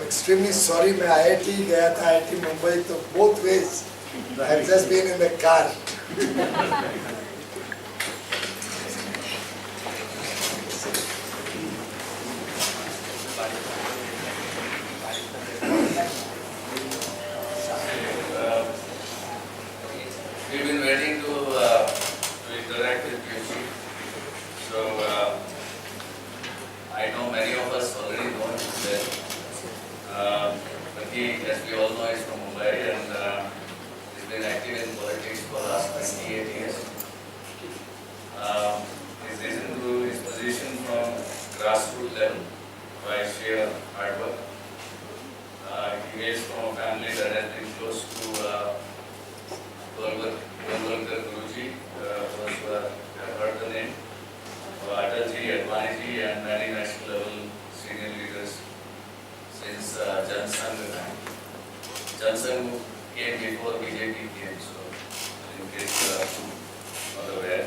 extremely sorry. मैं IIT गया था, IIT मुंबई, तो both ways. I've just been in the car. We've been waiting to interact with you. So I know many of us already know him well. But he, as we all know, is from Mumbai and he's been active in politics for the last 28 years. He's risen to his position from grassroots level by sheer hard work. He is from a family that has been close to Golwalkar Guruji, those who have heard the name, Atalji, Advaniji, and many national level senior leaders since Jan Sangh time. Jan Sangh came before BJP came, so in case you are not aware.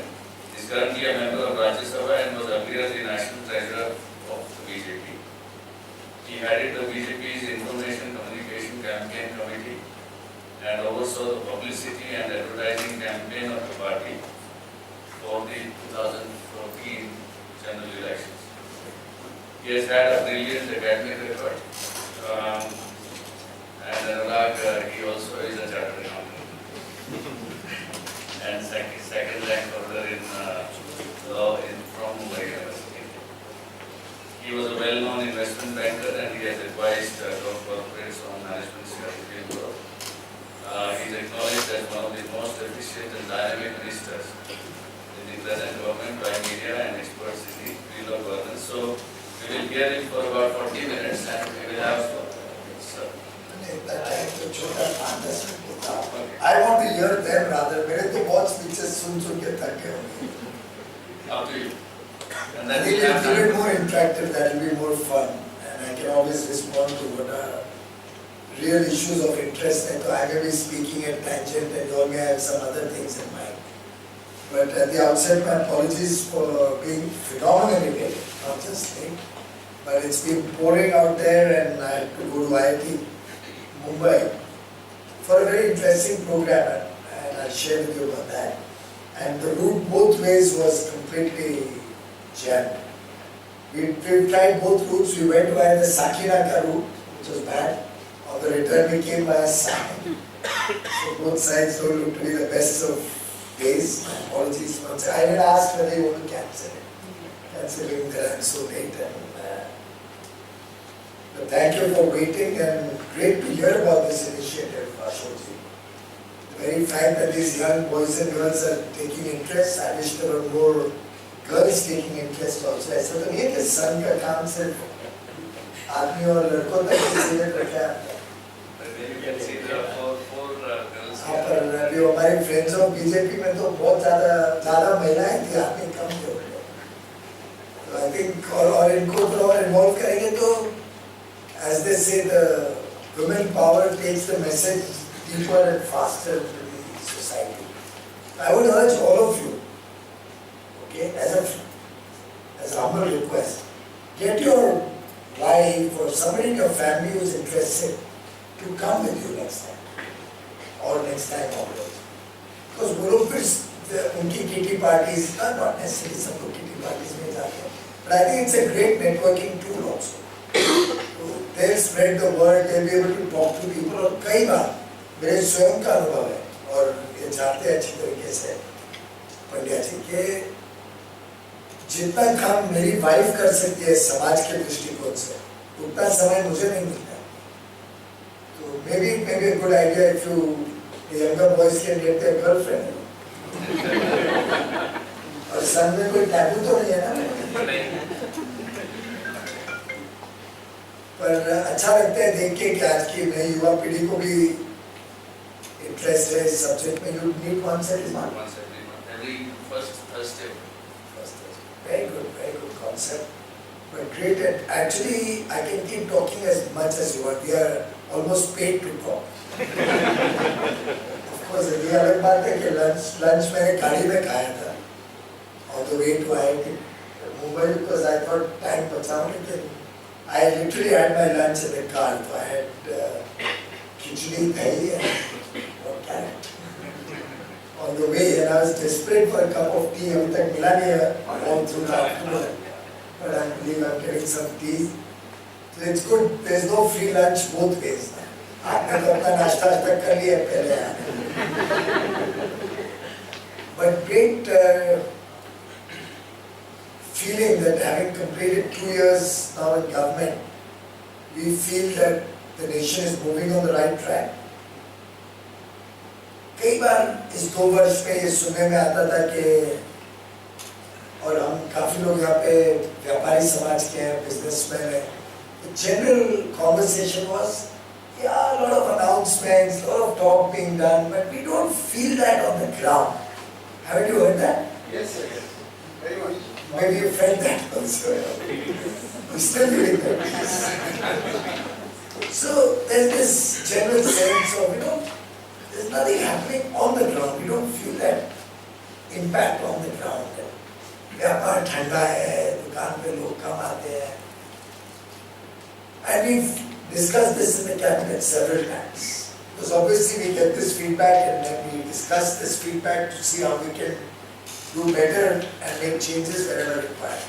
He is currently a member of Rajya Sabha and was earlier the national treasurer of the BJP. He headed the BJP's Information Communication Campaign Committee and oversaw the publicity and advertising campaign of the party for the 2014 general elections. He has had a brilliant academic record, and Anurag, he also is a chartered accountant and second rank holder in law from Mumbai University. He was a well-known investment banker and he has advised top corporates on management strategy and growth. He is acknowledged as one of the most efficient and dynamic ministers in the present government by media and experts in the field of governance. So we will hear him for about 40 minutes and we will have I want to hear them rather. मेरे तो बहुत speeches सुन के थक गए होंगे. Up to you. And I then think we'll have if it more interactive, that will be more fun, and I can always respond to what are real issues of interest. And so I may be speaking at tangent, and you all may have some other things in mind. But at the outset, my apologies for being phenomenally late, not just late, but it's been pouring out there, and I had to go to IIT Mumbai for a very interesting program, and I'll share with you about that. And the route both ways was completely jammed. We tried both routes. We went via the Sakinaka route, which was bad. On the return, we came by Assam. So both sides don't look to be the best of days. My apologies. I did ask whether you want to cancel it, considering that I'm so late. But thank you for waiting, and great to hear about this initiative, Ashokji. The very fact that these young boys and girls are taking interest, I wish there were more girls taking interest also. ऐसा तो नहीं है कि सन का काम सिर्फ आदमी और लड़कों तक ही सीमित रखा है. you can see there are four girls हाँ, पर अभी हमारे friends of BJP में तो बहुत ज़्यादा महिलाएं थी, आदमी कम थे. तो I think और इनको और involve करेंगे तो, as they say, the women power takes the message deeper and faster to the society. I would urge all of you, okay, as a humble request, get your wife or somebody in your family who is interested to come with you next time or next time onwards. Because वो लोग फिर उनकी kitty parties, not necessarily सब लोग kitty parties में जाते हैं, but I think it's a great networking tool also. They'll spread the word, they'll be able to talk to people. और कई बार मेरे स्वयं का अनुभव है, और ये जानते हैं अच्छी तरीके से पंड्या जी के जितना काम मेरी वाइफ कर सकती है समाज के दृष्टिकोण से, उतना समय मुझे नहीं मिलता. तो maybe a good idea if the younger boys can get their girlfriend. और सन में कोई टैबू तो नहीं है ना. पर अच्छा लगता है देख के कि आज की नई युवा पीढ़ी को भी इंटरेस्ट है इस सब्जेक्ट में. You meet once every month. once every first Thursday. Very good concept. But great. Actually, I can keep talking as much as you want. We are almost paid to talk. Of course, ये अलग बात है कि lunch मैंने गाड़ी में खाया था on the way to IIT Mumbai, because I thought time बचाऊं, लेकिन I literally had my lunch in the car. So I had khichdi, dahi and carrot on the way, and I was desperate for a cup of tea. Abhi tak mila nahi hai all through the afternoon, but I believe I'm getting some tea. So it's good. There's no free lunch both ways. आपने तो अपना नाश्ता तक कर लिया पहले यार. But great feeling that having completed 2 years now in government, we feel that the nation is moving on the right track. कई बार इस 2 वर्ष में ये सुनने में आता था कि, और हम काफी लोग यहाँ पे व्यापारी समाज के हैं, बिजनेसमैन हैं, the general conversation was, yeah, a lot of announcements, a lot of talk being done, but we don't feel that on the ground. Haven't you heard that? Yes, sir. Yes. Very much. Maybe you felt that also. We're still doing that. So there's this general sense of, there's nothing happening on the ground. We don't feel that impact on the ground. व्यापार ठंडा है, दुकान पे लोग कम आते हैं. And we've discussed this in the cabinet several times. Because obviously we get this feedback and then we discuss this feedback to see how we can do better and make changes wherever required.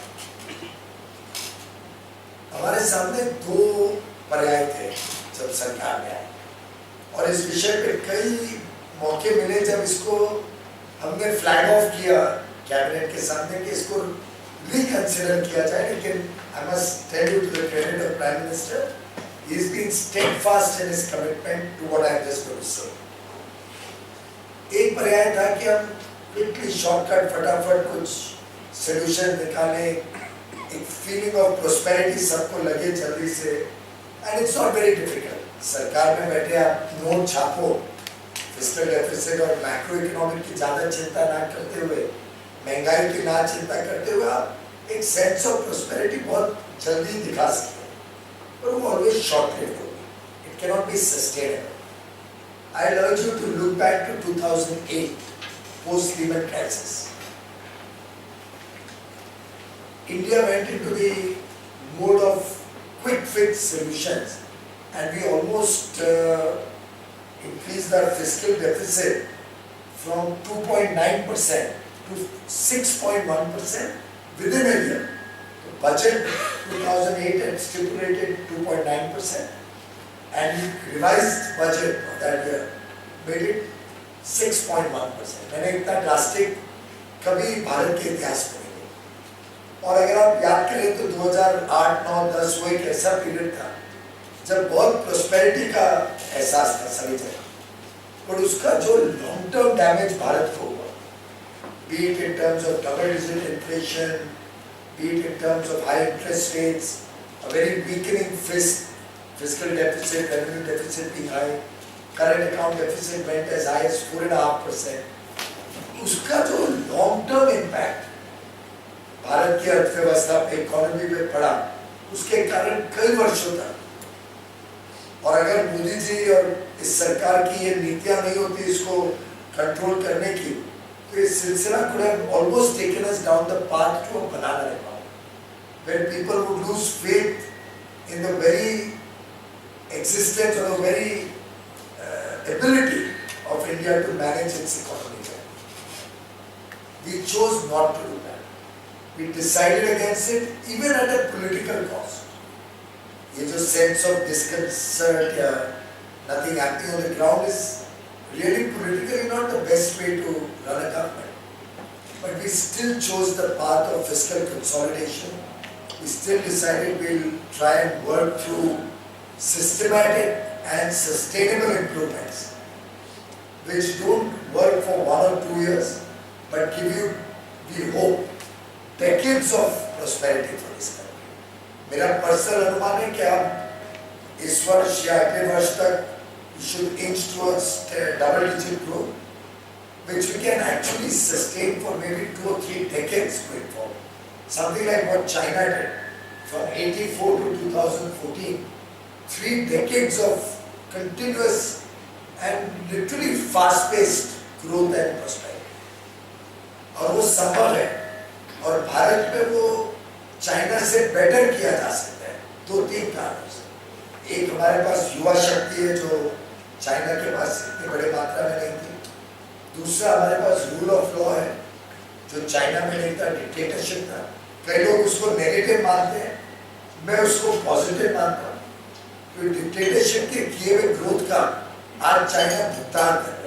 हमारे सामने 2 पर्याय थे जब सरकार में आए, और इस विषय पे कई मौके मिले जब इसको हमने फ्लैग ऑफ किया कैबिनेट के सामने कि इसको रिकंसिडर किया जाए. लेकिन I must tell you to the credit of Prime Minister, he has been steadfast in his commitment to what I am just going to say. एक पर्याय था कि हम quickly shortcut फटाफट कुछ solution निकालें, एक feeling of prosperity सबको लगे जल्दी से, and it's not very difficult. सरकार में बैठे आप नोट छापो, fiscal deficit और macro economic की ज़्यादा चिंता ना करते हुए, महंगाई की ना चिंता करते हुए आप एक sense of prosperity बहुत जल्दी दिखा सकते हैं, but वो always short-lived होगी. It cannot be sustainable. I urge you to look back to 2008, post-Lehman crisis. India went into the mode of quick fix solutions, and we almost increased our fiscal deficit from 2.9% to 6.1% within a year. The budget 2008 had stipulated 2.9%, and the revised budget of that year made it 6.1%. मैंने इतना drastic कभी भारत के इतिहास में नहीं देखा. और अगर आप याद करें तो 2008, 9, 10 वो एक ऐसा पीरियड था जब बहुत प्रोस्पेरिटी का एहसास था सभी जगह, पर उसका जो लॉन्ग टर्म डैमेज भारत को हुआ, be it in terms of double-digit inflation, be it in terms of high interest rates, a very weakening fiscal deficit, revenue deficit being high, current account deficit went as high as 4.5%. उसका जो long-term impact Bharat की अर्थव्यवस्था पे, economy पे पड़ा, उसके कारण कई वर्षों तक, और अगर मोदी जी और इस सरकार की ये नीतियां नहीं होती इसको कंट्रोल करने की, तो ये सिलसिला could have almost taken us down the path to a banana republic, where people would lose faith in the very existence or the very ability of India to manage its economy. We chose not to do that. We decided against it, even at a political cost. ये जो sense of disconcert या nothing happening on the ground is really politically not the best way to run a government. But we still chose the path of fiscal consolidation. We still decided we'll try and work through systematic and sustainable improvements, which don't work for 1 or 2 years, but give you, we hope, decades of prosperity for this country. मेरा personal अनुमान है कि आप इस वर्ष या अगले वर्ष तक we should inch towards double-digit growth, which we can actually sustain for maybe 2 or 3 decades going forward. Something like what China did from 84 to 2014, 3 decades of continuous and literally fast-paced growth and prosperity. और वो संभव है, और भारत में वो China से better किया जा सकता है. दो तीन कारणों से। एक, हमारे पास युवा शक्ति है जो चाइना के पास इतनी बड़ी मात्रा में नहीं थी। दूसरा, हमारे पास रूल ऑफ लॉ है जो चाइना में नहीं था, डिक्टेटरशिप था। कई लोग उसको नेगेटिव मानते हैं, मैं उसको पॉजिटिव मानता हूँ। तो डिक्टेटरशिप के किए हुए ग्रोथ का आज चाइना भुगतान कर रहा है।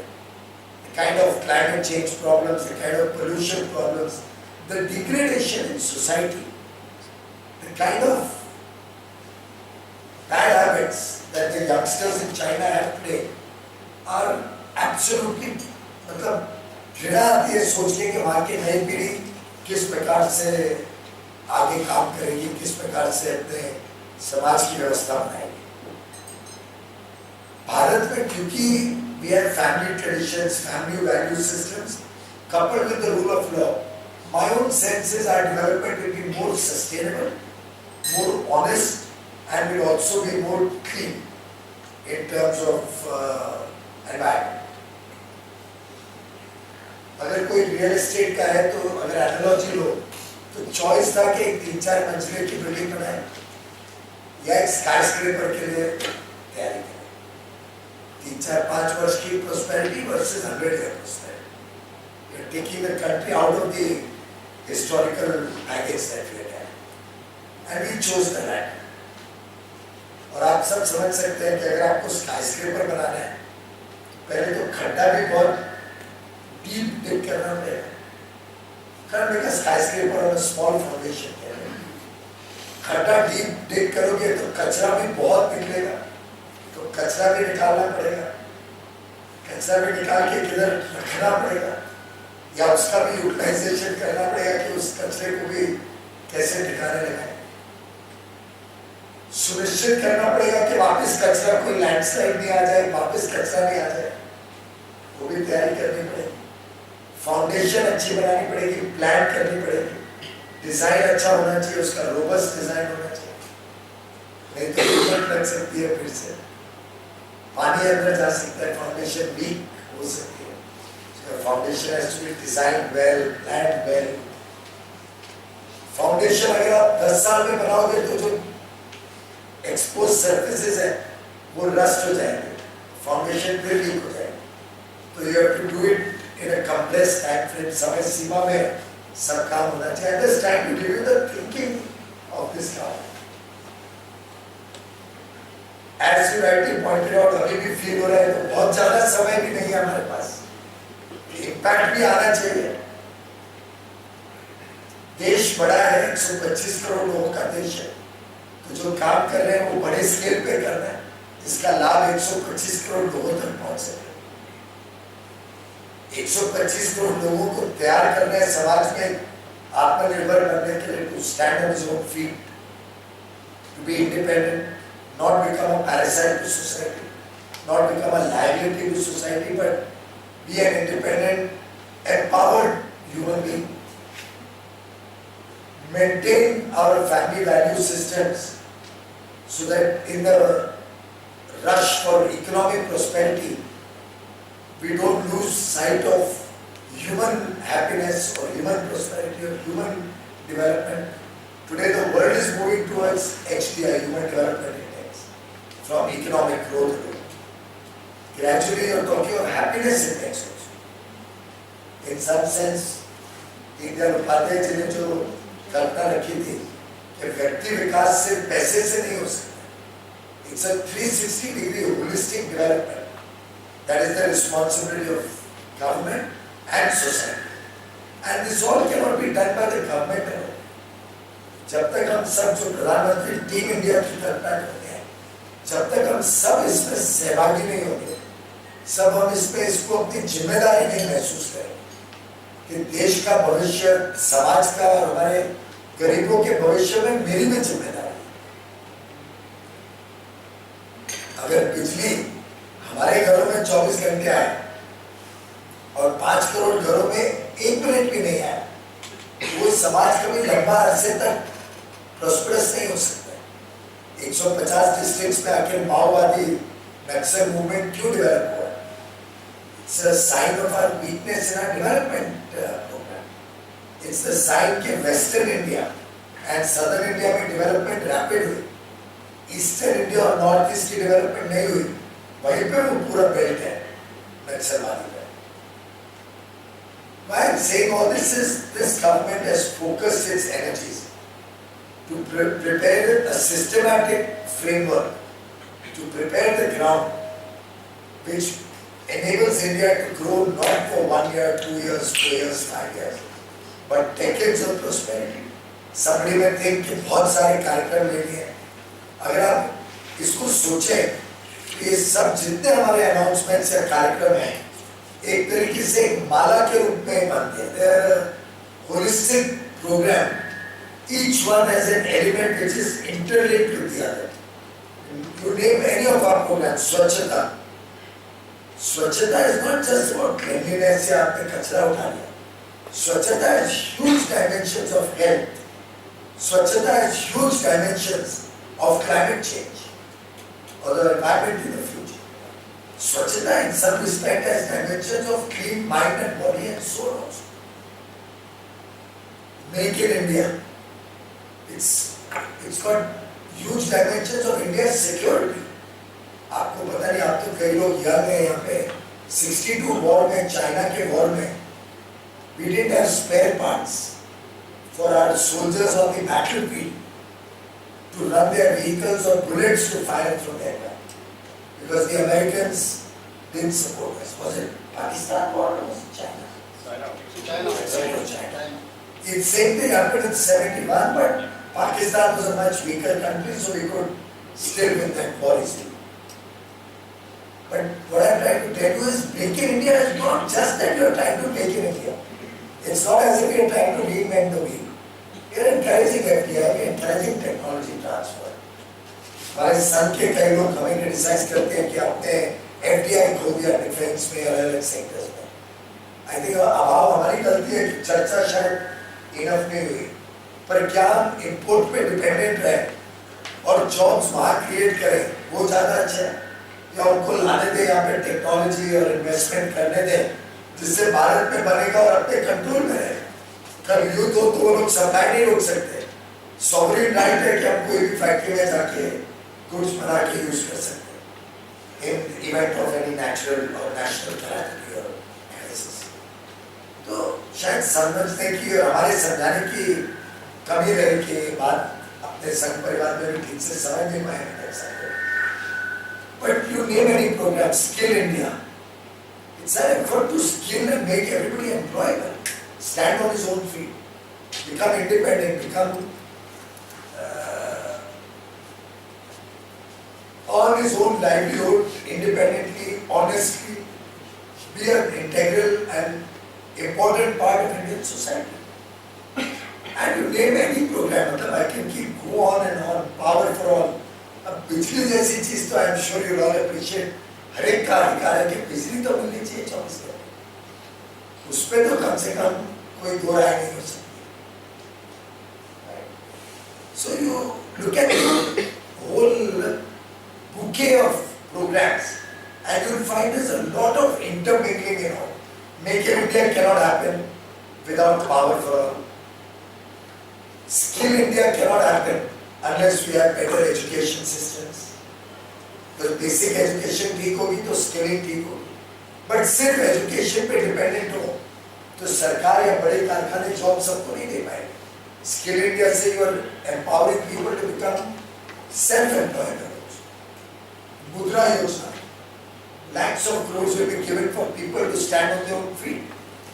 The kind of climate change problems, the kind of pollution problems, the degradation in society, the kind of bad habits that the youngsters in China have today are absolutely, मतलब घृणा आती है सोचने के वहाँ की नई पीढ़ी किस प्रकार से आगे काम करेगी, किस प्रकार से अपने समाज की व्यवस्था बनाएगी। भारत में क्योंकि we have family traditions, family value systems, coupled with the rule of law, my own sense is our development will be more sustainable, more honest, and will also be more clean in terms of environment. अगर कोई real estate का है तो अगर analogy लो तो choice था कि एक 3-4 मंजिले की बिल्डिंग बनाए या एक स्काईस्क्रेपर के लिए तैयारी करें। 3-4-5 वर्ष की prosperity versus 100 year prosperity. You're taking the country out of the historical baggage that we had, and we chose the land. और आप सब समझ सकते हैं कि अगर आपको स्काईस्क्रेपर बनाना है, पहले तो खड्डा भी बहुत डीप डिग करना पड़ेगा। Can't make a skyscraper on a small foundation. खड्डा डीप डिग करोगे तो कचरा भी बहुत निकलेगा, तो कचरा भी निकालना पड़ेगा। कचरा भी निकाल के किधर रखना पड़ेगा या उसका भी यूटिलाइजेशन करना पड़ेगा कि उस कचरे को भी कैसे ठिकाने लगाए। सुनिश्चित करना पड़ेगा कि वापस कचरा कोई लैंडस्लाइड नहीं आ जाए, वापस कचरा नहीं आ जाए, वो भी तैयारी करनी पड़ेगी। फाउंडेशन अच्छी बनानी पड़ेगी, प्लान करनी पड़ेगी, डिजाइन अच्छा होना चाहिए, उसका रोबस्ट डिजाइन होना चाहिए, नहीं तो कीमत लग सकती है, फिर से पानी अंदर जा सकता है, फाउंडेशन वीक हो सकती है। Foundation has to be design well, plan well. Foundation अगर आप 10 साल में बनाओगे तो जो एक्सपोज सरफेसेस है वो रस्ट हो जाएंगे, फाउंडेशन फिर वीक हो जाएगी। तो you have to do it in a compressed time frame, समय सीमा में सब काम होना चाहिए। This time to give you the thinking of this now. As you rightly pointed out, अभी भी फील हो रहा है तो बहुत ज़्यादा समय भी नहीं है हमारे पास, इम्पैक्ट भी आना चाहिए। देश बड़ा है, 125 करोड़ लोगों का देश है, तो जो काम कर रहे हैं वो बड़े स्केल पे करना है, जिसका लाभ 125 करोड़ लोगों तक पहुंच सके। 125 करोड़ लोगों को तैयार करना है समाज में आत्मनिर्भर बनने के लिए, to stand on his own feet, to be independent, not become a parasite to society, not become a liability to society, but be an independent empowered human being. Maintain our family value systems so that in the rush for economic prosperity, we don't lose sight of human happiness or human prosperity or human development. Today the world is moving towards HDI, Human Development Index, from economic growth. Gradually you are talking of happiness index also. In some sense, Deendayal Upadhyay ji ने जो कल्पना रखी थी कि व्यक्ति विकास सिर्फ पैसे से नहीं हो सकता। It's a 360-degree holistic development. That is the responsibility of government and society. And this all cannot be done by the government alone. जब तक हम सब जो प्रधानमंत्री टीम इंडिया की कल्पना करते हैं, जब तक हम सब इसमें सहभागी नहीं होंगे, सब हम इसमें इसको अपनी जिम्मेदारी नहीं महसूस करें कि देश का भविष्य, समाज का और हमारे गरीबों के भविष्य में मेरी भी जिम्मेदारी। अगर बिजली हमारे घरों में 24 घंटे आए और 5 करोड़ घरों में 1 मिनट भी नहीं आए, वो समाज कभी लंबा अरसे तक प्रॉस्परस नहीं हो सकता। 150 डिस्ट्रिक्ट्स में आखिर माओवादी नक्सल मूवमेंट क्यों डेवलप हुआ? It's a sign of our weakness in our development program. It's the sign कि Western India and Southern India में development rapid हुई, ईस्टर्न इंडिया और नॉर्थ ईस्ट की डेवलपमेंट नहीं हुई, वहीं पे वो पूरा बेल्ट है नक्सलवादी का। Why I'm saying all this is this government has focused its energies to prepare a systematic framework, to prepare the ground which enables India to grow not for 1 year, 2 years, 4 years, 5 years, but decades of prosperity. Somebody may think कि बहुत सारे कार्यक्रम लेने हैं, अगर आप इसको सोचें कि ये सब जितने हमारे अनाउंसमेंट्स या कार्यक्रम हैं एक तरीके से एक माला के रूप में बनते हैं। They are a holistic program. Each one has an element which is interlinked with the other. You name any of our programs, स्वच्छता. स्वच्छता is not just about cleanliness या आपने कचरा उठा लिया. स्वच्छता has huge dimensions of health. स्वच्छता has huge dimensions of climate change or the environment in the future. Swachhata in some respect has dimensions of clean mind and body and soul also. Make in India, it's got huge dimensions of India's security. आपको पता नहीं, आप तो कई लोग young हैं यहाँ पे, 62 वॉर में, चाइना के वॉर में, we didn't have spare parts for our soldiers on the battlefield to run their vehicles or bullets to fire from their gun. Because the Americans didn't support us. Was it Pakistan war or was it China? China. It's same thing happened in 71, but Pakistan was a much weaker country, so we could still win that war easily. But what I'm trying to tell you is, Make in India is not just that you're trying to make in India. It's not as if you're trying to reinvent the wheel. You're encouraging FDI, you're encouraging technology transfer. हमारे संघ के कई लोग हमें criticise करते हैं कि आपने एफडीआई खो दिया डिफेंस में अलग अलग सेक्टर्स में। आई थिंक अभाव हमारी गलती है कि चर्चा शायद इनफ नहीं हुई, पर क्या हम इंपोर्ट पे डिपेंडेंट रहे और जॉब्स वहाँ क्रिएट करें, वो ज़्यादा अच्छा है, या उनको लाने दें यहाँ पे टेक्नोलॉजी और इन्वेस्टमेंट करने दें जिससे भारत में बनेगा और अपने कंट्रोल में रहे। कल युद्ध हो तो वो लोग सप्लाई नहीं रोक सकते, सॉवरेन राइट है कि हम कोई भी फैक्ट्री में जाके गुड्स बना के यूज कर सकते हैं इन इवेंट ऑफ एनी नेचुरल और नेशनल कैलेमिटी और क्राइसिस। तो शायद समझने की और हमारे समझाने की कमी रही कि बात अपने संघ परिवार में भी ठीक से समझ नहीं पाए कर सकते। But you name any programme, skill India, it's an effort to skill and make everybody employable, stand on his own feet, become independent, become on his own livelihood, independently, honestly, be an integral and important part of Indian society. And you name any program, I can keep go on and on, power for all. अब बिजली जैसी चीज तो I am sure you all appreciate, हर एक का अधिकार है कि बिजली तो मिलनी चाहिए 24 घंटे, उस पर तो कम से कम कोई दो राय नहीं हो सकती। So you look at the whole bouquet of programs and you'll find there's a lot of intermingling in all. Make in India cannot happen without power for all. Skill India cannot happen unless we have better education systems. तो basic education ठीक होगी तो skilling ठीक होगी, but सिर्फ education पे dependent हो तो सरकार या बड़े कारखाने जॉब सबको नहीं दे पाएंगे। स्किल इंडिया से you are empowering people to become self employed. Mudra Yojana, lakhs of crores will be given for people to stand on their own feet,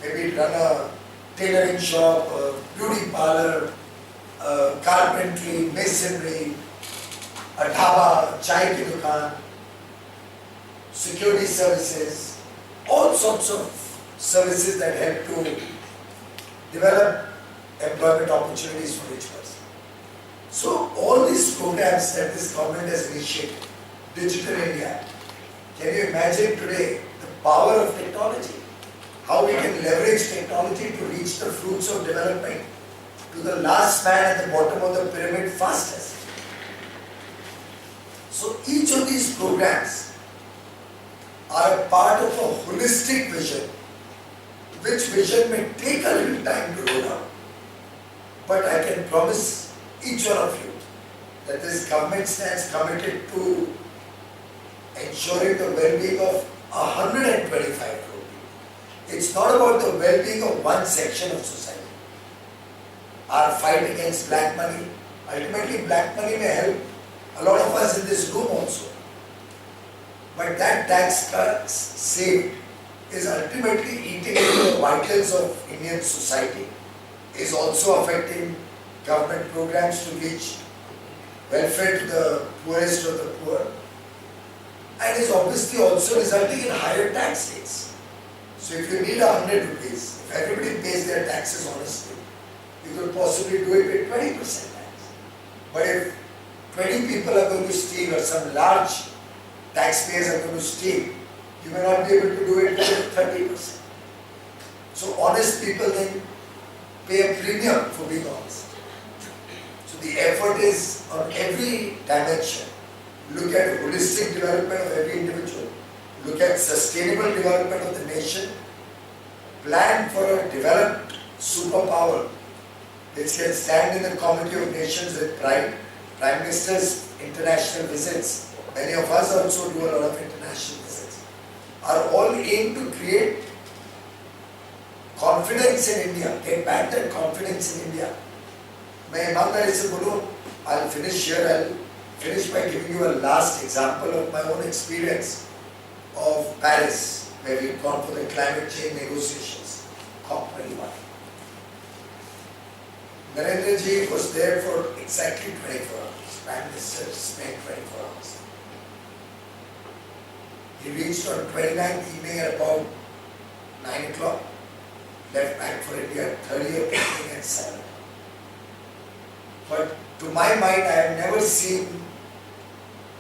maybe run a tailoring shop, a beauty parlor, carpentry, masonry, a dhaba, chai ki dukaan, security services, all sorts of services that help to develop employment opportunities for each person. So all these programs that this government has initiated, Digital India, can you imagine today the power of technology? How we can leverage technology to reach the fruits of development to the last man at the bottom of the pyramid fastest. So each of these programs are a part of a holistic vision, which vision may take a little time to roll out. But I can promise each one of you that this government stands committed to ensuring the well-being of 125 crore people. It's not about the well-being of one section of society. Our fight against black money, ultimately black money may help a lot of us in this room also. But that tax cuts saved is ultimately eating into the vitals of Indian society, is also affecting government programs to reach welfare to the poorest of the poor, and is obviously also resulting in higher tax rates. So if you need 100 rupees, if everybody pays their taxes honestly, you could possibly do it with 20% tax. But if 20 people are going to steal or some large taxpayers are going to steal, you may not be able to do it with 30%. So honest people then pay a premium for being honest. So the effort is on every dimension. Look at holistic development of every individual. Look at sustainable development of the nation. Plan for a developed superpower which can stand in the comity of nations with pride. Prime Minister's international visits, many of us also do a lot of international visits, are all aimed to create confidence in India, get back that confidence in India. मैं ईमानदारी से बोलूँ, I'll finish here. I'll finish by giving you a last example of my own experience of Paris, where we've gone for the climate change negotiations, COP21. Narendra ji was there for exactly 24 hours. Prime Minister spent 24 hours. He reached on 29th evening at about 9 o'clock, left back for India, 30th evening at 7. But to my mind, I have never seen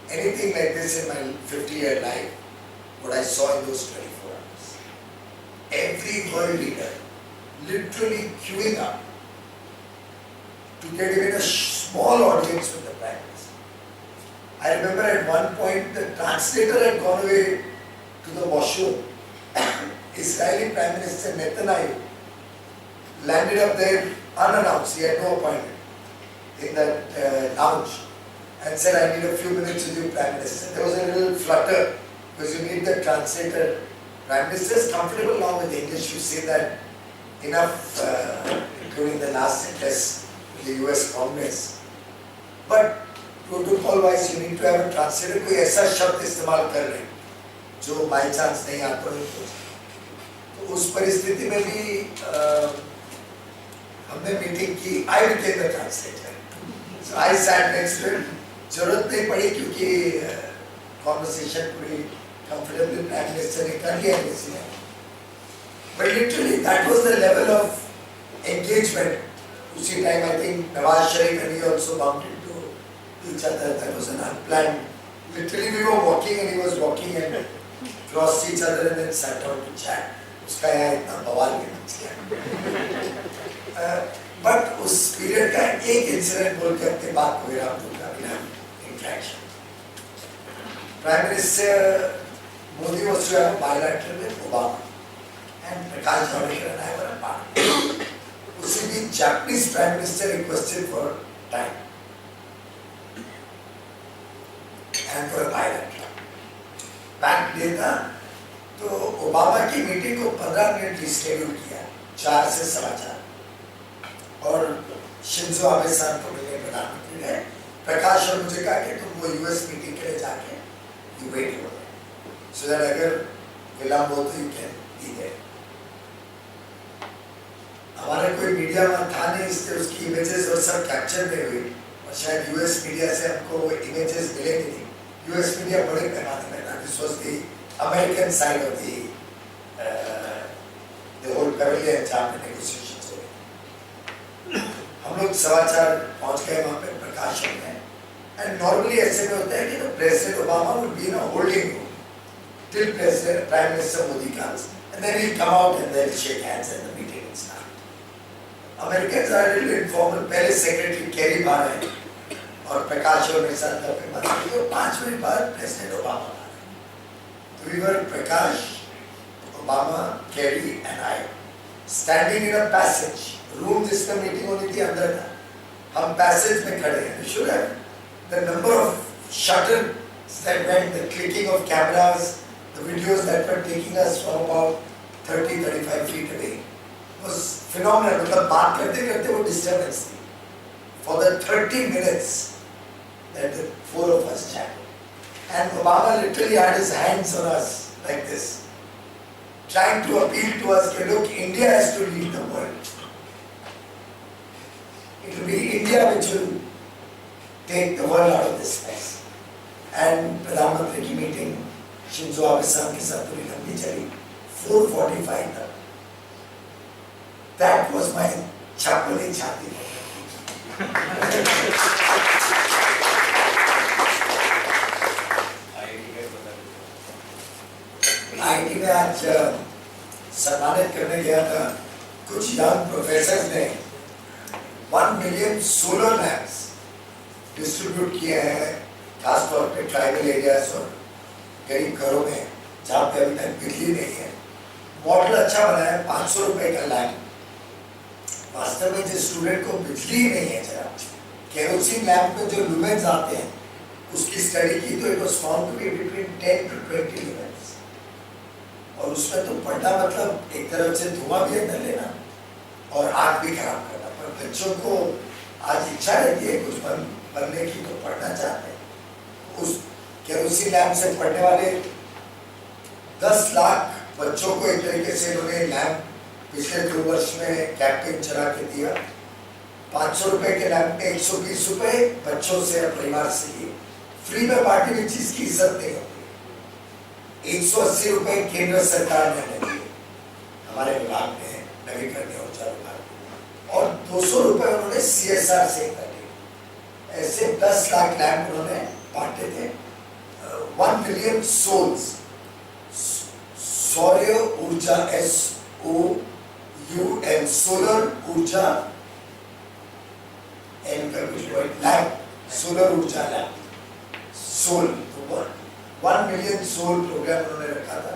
anything like this in my 50-year life, what I saw in those 24 hours. Every world leader literally queuing up to get even a small audience with the Prime Minister. I remember at one point the translator had gone away to the washroom. Israeli Prime Minister Netanyahu landed up there unannounced. He had no appointment in that lounge and said, I need a few minutes with you, Prime Minister. There was a little flutter because you need the translator. Prime Minister is comfortable now with English. You say that enough, including the last address to the US Congress. But protocol wise, you need to have a translator. कोई ऐसा शब्द इस्तेमाल कर रहे जो by chance नहीं आता हो तो उस परिस्थिति में भी हमने मीटिंग की. I became the translator. So I sat next to him. जरूरत नहीं पड़ी क्योंकि conversation पूरी comfortably Prime Minister ने कर लिया किसी ने. But literally that was the level of engagement. Usi time I think Nawaz Sharif and he also bumped into each other. That was an unplanned. Literally we were walking and he was walking and crossed each other and then sat down to chat. उसका यहाँ इतना बवाल नहीं much गया. But उस period का एक incident बोल के अपने बात को विराम दूँगा बिना interaction. Prime Minister Modi was to have a bilateral with Obama and Prakash Javadekar and I were apart. उसी बीच Japanese Prime Minister requested for time and for a bilateral. Back day था तो ओबामा की meeting को 15 minute reschedule किया 4 से 4:15 और Shinzo Abe साहब को मिलने प्रधानमंत्री ने प्रकाश और मुझे कहा कि तुम वो यूएस मीटिंग के लिए जाके यू वेट करो सो दैट अगर विलम्ब हो तो यू कैन बी देयर. हमारा कोई मीडिया में था नहीं इसलिए उसकी इमेजेस और सब कैप्चर नहीं हुई और शायद यूएस मीडिया से हमको इमेजेस मिलेंगी नहीं. यूएस मीडिया बड़े पैमाने में था. This was the American side of the whole pavilion जहाँ पे negotiations हो रहे. हम लोग 4:15 पहुँच गए वहाँ पे प्रकाश में and normally ऐसे में होता है कि President Obama would be in a holding room till Prime Minister Modi comes and then he'll come out and they'll shake hands and the meeting will start. Americans are a little informal. पहले Secretary Kerry बाहर है और प्रकाश और मेरे साथ अपने बात की तो 5 मिनट बाद President Obama. We were Prakash, Obama, Kerry and I standing in a passage. Room जिसका meeting होनी थी अंदर था. हम passage में खड़े हैं. We should have the number of shutters that went, the clicking of cameras, the videos that were taking us from about 30-35 feet away was phenomenal. मतलब बात करते करते वो disturbance थी. For the 30 minutes that the four of us chatted, and Obama literally had his hands on us like this, trying to appeal to us that look, India has to lead the world. It will be India which will take the world out of this mess. And प्रधानमंत्री की meeting Shinzo Abe साहब के साथ पूरी लंबी चली 4:45 तक. That was my छापली छाती. आईटी में आज सम्मानित करने गया था. कुछ यंग प्रोफेसर ने 1 मिलियन सोलर लैंप्स डिस्ट्रीब्यूट किए हैं, खासतौर पे ट्राइबल एरियाज और गरीब घरों में जहाँ पे अभी तक बिजली नहीं है. मॉडल अच्छा बनाया है, 500 रुपए का लैंप. वास्तव में जिस स्टूडेंट को बिजली ही नहीं है, जरा केरोसिन लैंप में जो लुमेन्स आते हैं उसकी स्टडी की तो it was found to be between 10 to 20 lumens. और उसमें तो पढ़ना मतलब एक तरफ से धुआं भी अंदर लेना और आँख भी खराब करना. पर बच्चों को आज इच्छा रहती है कुछ बनने की, तो पढ़ना चाहते हैं. उस केरोसिन लैंप से पढ़ने वाले 10 लाख बच्चों को एक तरीके से इन्होंने लैंप पिछले 2 वर्ष में कैंपेन चला के दिया. 500 रुपए के लैंप में 120 रुपए बच्चों से और परिवार से लिए. फ्री में बांटी हुई चीज की इज्जत नहीं होती. 180 रुपए केंद्र सरकार ने दिए हमारे विभाग में, नवीकरण ऊर्जा विभाग, और 200 रुपए उन्होंने CSR से कर दिए. ऐसे 10 लाख लैंप उन्होंने बांटे थे. 1 मिलियन सोल्स, सौर्य ऊर्जा, SOUL, सोलर ऊर्जा लैंप, सोलर ऊर्जा lamp, SOUL 1 million SOUL programme उन्होंने रखा था.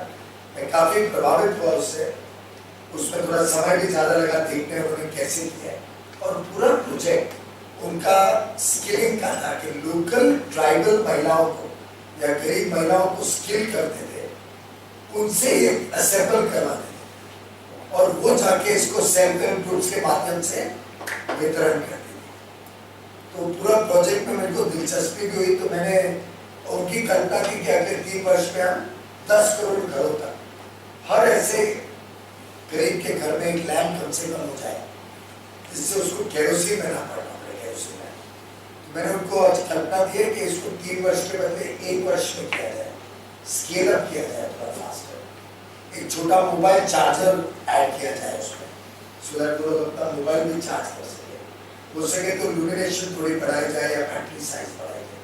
मैं काफी प्रभावित हुआ उससे. उसमें थोड़ा समय भी ज्यादा लगा देखने उन्होंने कैसे किया है. और पूरा प्रोजेक्ट उनका स्किलिंग का था कि लोकल ट्राइबल महिलाओं को या गरीब महिलाओं को स्किल करते थे, उनसे ये असेंबल करवाते थे और वो जाके इसको सेल्फ हेल्प ग्रुप्स के माध्यम से वितरण करते थे. तो पूरा प्रोजेक्ट में मेरे को दिलचस्पी भी हुई. तो मैंने उनकी कल्पना की कि अगले 3 वर्ष में हम 10 करोड़ घरों तक हर ऐसे गरीब के घर में एक लैंप कम से कम हो जाए जिससे उसको केरोसिन में ना पड़ना पड़े. केरोसिन में तो मैंने उनको आज कल्पना दी है कि इसको 3 वर्ष के बदले 1 वर्ष में किया जाए, स्केल अप किया जाए थोड़ा फास्टर. एक छोटा मोबाइल चार्जर ऐड किया जाए उसमें, सो दैट वो लोग अपना मोबाइल भी चार्ज कर सके. हो सके तो लुमिनेशन थोड़ी बढ़ाई जाए या बैटरी साइज बढ़ाई जाए.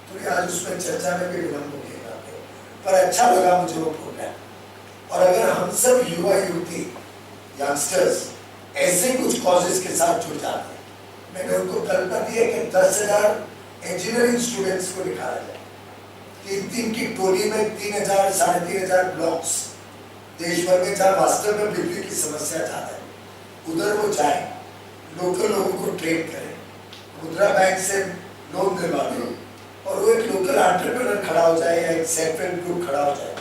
तो आज उसमें चर्चा में भी विलम्ब हो गया, पर अच्छा लगा मुझे वो प्रोग्राम. और अगर हम सब युवा युवती यंगस्टर्स ऐसे कुछ कॉजेज के साथ जुड़ जाते हैं, मैंने उनको कल्पना दी है कि 10,000 इंजीनियरिंग स्टूडेंट्स को निकाला जाए. 3 की टोली में 3,000 साढ़े 3,000 ब्लॉक्स देश भर में जहाँ वास्तव में बिजली की समस्या ज्यादा है, उधर वो जाए, लोकल लोगों को ट्रेन करें, मुद्रा बैंक से लोन दिलवा दें और वो एक लोकल एंटरप्रेन्योर खड़ा हो जाए या एक सेल्फ हेल्प ग्रुप खड़ा हो जाए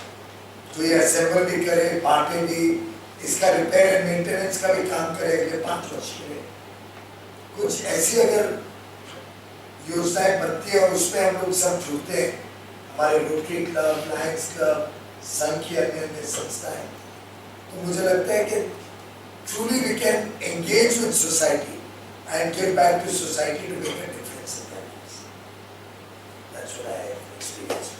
तो ये असेंबल भी करे, बांटे भी, इसका रिपेयर एंड मेंटेनेंस का भी काम करे अगले 5 वर्ष के लिए. कुछ ऐसी अगर योजनाएं बनती है और उसमें हम लोग सब जुड़ते हैं, हमारे रोटरी क्लब, लायंस क्लब, संघ की अन्य संस्थाएं, तो मुझे लगता है कि truly we can engage with society and give back to society to make a difference in their lives. That's what I have experienced.